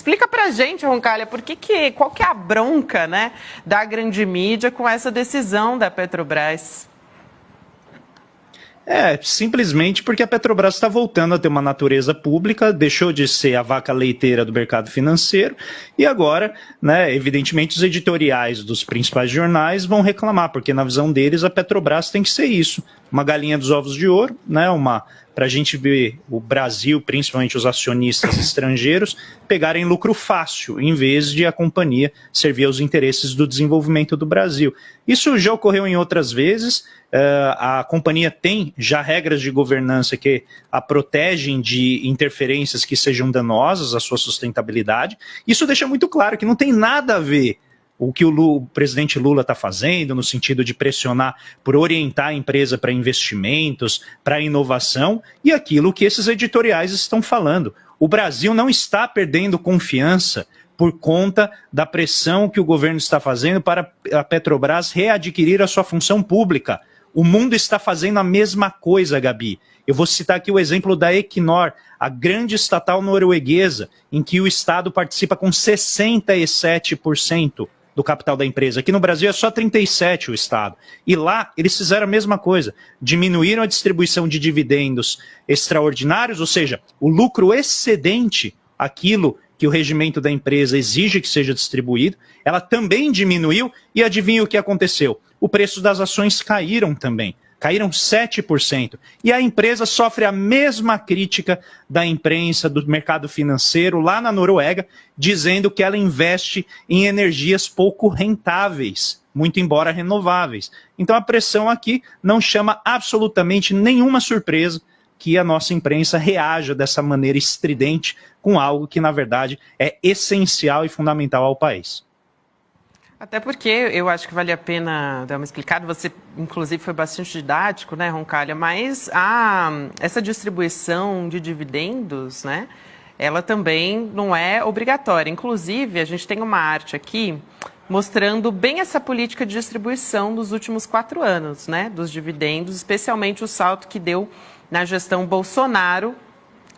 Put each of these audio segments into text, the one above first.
Explica pra gente, Roncalha, qual que é a bronca, né, da grande mídia com essa decisão da Petrobras? Simplesmente porque a Petrobras está voltando a ter uma natureza pública, deixou de ser a vaca leiteira do mercado financeiro e agora, né, evidentemente, os editoriais dos principais jornais vão reclamar, porque na visão deles a Petrobras tem que ser isso, uma galinha dos ovos de ouro, né, para a gente ver o Brasil, principalmente os acionistas estrangeiros, pegarem lucro fácil, em vez de a companhia servir aos interesses do desenvolvimento do Brasil. Isso já ocorreu em outras vezes. A companhia tem já regras de governança que a protegem de interferências que sejam danosas à sua sustentabilidade. Isso deixa muito claro que não tem nada a ver o que o presidente Lula está fazendo, no sentido de pressionar por orientar a empresa para investimentos, para inovação, e aquilo que esses editoriais estão falando. O Brasil não está perdendo confiança por conta da pressão que o governo está fazendo para a Petrobras readquirir a sua função pública. O mundo está fazendo a mesma coisa, Gabi. Eu vou citar aqui o exemplo da Equinor, a grande estatal norueguesa, em que o Estado participa com 67% do capital da empresa. Aqui no Brasil é só 37% o Estado. E lá eles fizeram a mesma coisa. Diminuíram a distribuição de dividendos extraordinários, ou seja, o lucro excedente, aquilo que o regimento da empresa exige que seja distribuído, ela também diminuiu e adivinha o que aconteceu? O preço das ações caíram também. Caíram 7%. E a empresa sofre a mesma crítica da imprensa, do mercado financeiro, lá na Noruega, dizendo que ela investe em energias pouco rentáveis, muito embora renováveis. Então a pressão aqui não chama absolutamente nenhuma surpresa que a nossa imprensa reaja dessa maneira estridente com algo que, na verdade, é essencial e fundamental ao país. Até porque eu acho que vale a pena dar uma explicada. Você, inclusive, foi bastante didático, né, Roncalha? Mas essa distribuição de dividendos, né, ela também não é obrigatória. Inclusive, a gente tem uma arte aqui mostrando bem essa política de distribuição dos últimos 4 anos, né, dos dividendos, especialmente o salto que deu na gestão Bolsonaro.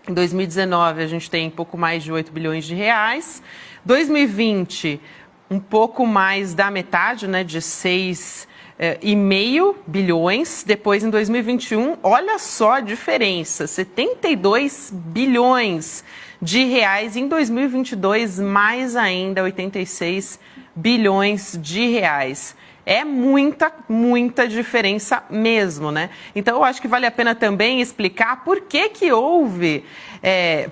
Em 2019, a gente tem pouco mais de 8 bilhões de reais. 2020... um pouco mais da metade, né, de 6,5 bilhões. Depois, em 2021, olha só a diferença, 72 bilhões de reais. Em 2022, mais ainda, 86 bilhões de reais. É muita, muita diferença mesmo, né? Então, eu acho que vale a pena também explicar por que houve,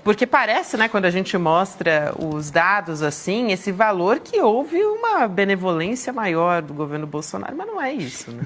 porque parece, né, quando a gente mostra os dados assim, esse valor que houve uma benevolência maior do governo Bolsonaro, mas não é isso, né?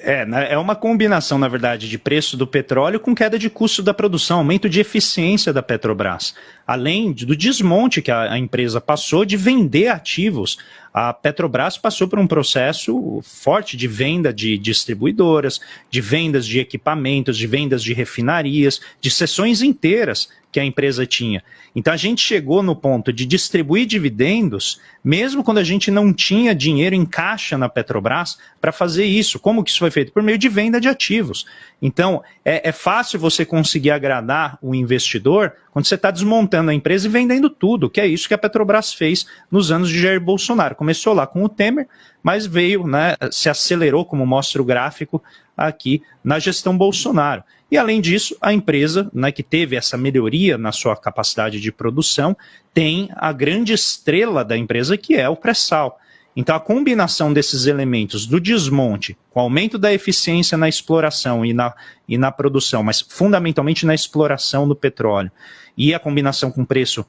É uma combinação, na verdade, de preço do petróleo com queda de custo da produção, aumento de eficiência da Petrobras. Além do desmonte que a empresa passou de vender ativos, a Petrobras passou por um processo forte de venda de distribuidoras, de vendas de equipamentos, de vendas de refinarias, de seções inteiras que a empresa tinha. Então a gente chegou no ponto de distribuir dividendos, mesmo quando a gente não tinha dinheiro em caixa na Petrobras para fazer isso. Como que isso foi feito? Por meio de venda de ativos. Então é fácil você conseguir agradar o investidor quando você está desmontando a empresa e vendendo tudo, que é isso que a Petrobras fez nos anos de Jair Bolsonaro. Começou lá com o Temer, mas veio, né, se acelerou, como mostra o gráfico aqui, na gestão Bolsonaro. E, além disso, a empresa, né, que teve essa melhoria na sua capacidade de produção, tem a grande estrela da empresa, que é o pré-sal. Então, a combinação desses elementos do desmonte, com o aumento da eficiência na exploração e na produção, mas fundamentalmente na exploração do petróleo, e a combinação com o preço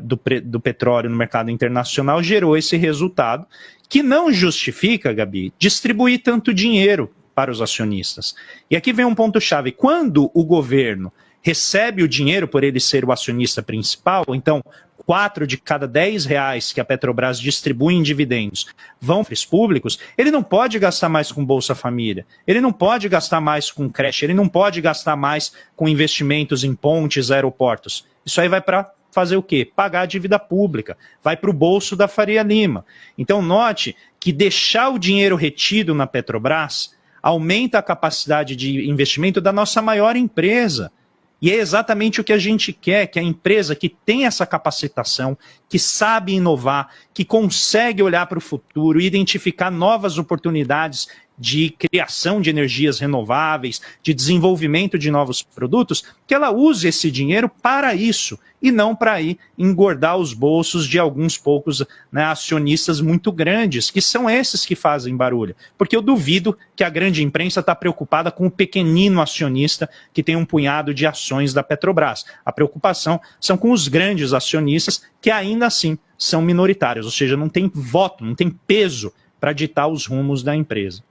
do petróleo no mercado internacional, gerou esse resultado, que não justifica, Gabi, distribuir tanto dinheiro para os acionistas. E aqui vem um ponto-chave. Quando o governo recebe o dinheiro por ele ser o acionista principal, então 4 de cada 10 reais que a Petrobras distribui em dividendos vão para os públicos, ele não pode gastar mais com Bolsa Família, ele não pode gastar mais com creche, ele não pode gastar mais com investimentos em pontes, aeroportos. Isso aí vai para fazer o quê? Pagar a dívida pública, vai para o bolso da Faria Lima. Então note que deixar o dinheiro retido na Petrobras aumenta a capacidade de investimento da nossa maior empresa. E é exatamente o que a gente quer, que a empresa que tem essa capacitação, que sabe inovar, que consegue olhar para o futuro, identificar novas oportunidades de criação de energias renováveis, de desenvolvimento de novos produtos, que ela use esse dinheiro para isso, e não para ir engordar os bolsos de alguns poucos, né, acionistas muito grandes, que são esses que fazem barulho. Porque eu duvido que a grande imprensa está preocupada com o pequenino acionista que tem um punhado de ações da Petrobras. A preocupação são com os grandes acionistas, que ainda assim são minoritários, ou seja, não tem voto, não tem peso para ditar os rumos da empresa.